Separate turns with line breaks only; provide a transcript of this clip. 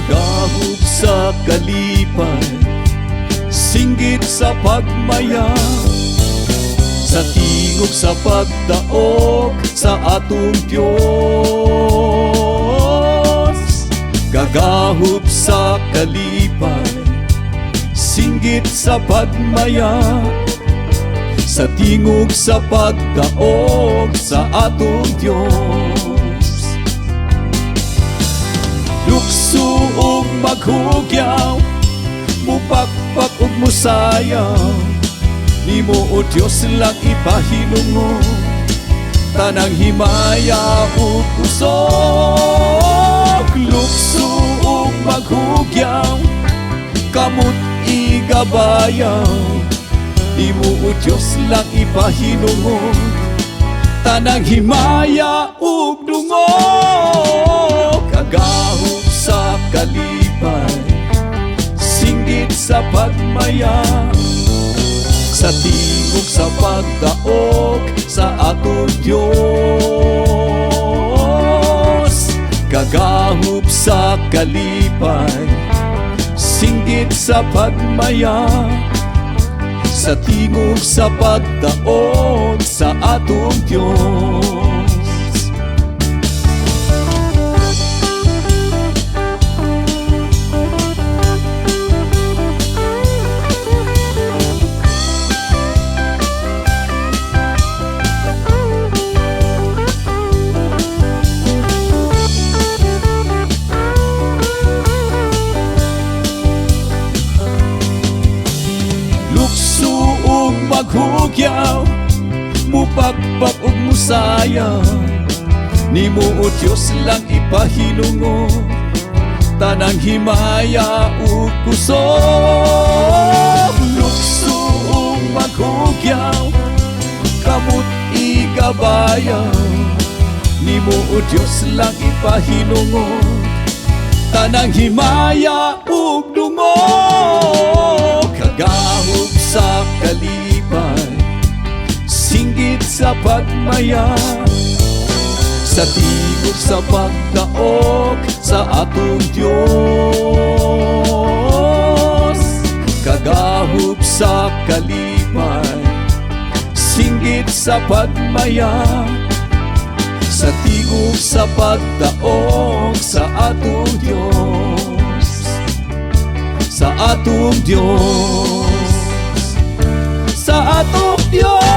Kagahop sa kalipay, singgit sa pagmaya, sa tingog sa pagdaog sa atong Diyos. Kagahop sa kalipay, singgit sa pagmaya, sa tingog sa pagdaog sa atong Diyos. Lukso ug maghugyaw, mupakpak ug musayaw, nimo o Diyos lang ipahinungo, tanang himaya ug kusog. Lukso ug maghugyaw, kamot igabayaw, nimo o Diyos lang ipahinungo, tanang himaya ug dungo. Kagahop sa kalipay, singgit sa pagmaya, sa tingog sa pagdaog sa atong Diyos. Kagahop sa kalipay, singgit sa pagmaya, sa tingog sa pagdaog sa atong Diyos. Maghugyaw, mupakpak ug musayaw, nimo o Diyos lang ipahinungo, tanang himaya ug kusog. Lukso ug maghugyaw, kamot igabayaw, nimo o Diyos lang ipahinungo, tanang himaya ug dungo. Kagahop sa kalipay, singgit sa pagmaya, sa tingog sa pagdaog sa atong Diyos. Kagahop sa kalipay, singgit sa pagmaya, sa tingog sa pagdaog sa atong Diyos. Sa atong Diyos, sa atong Diyos.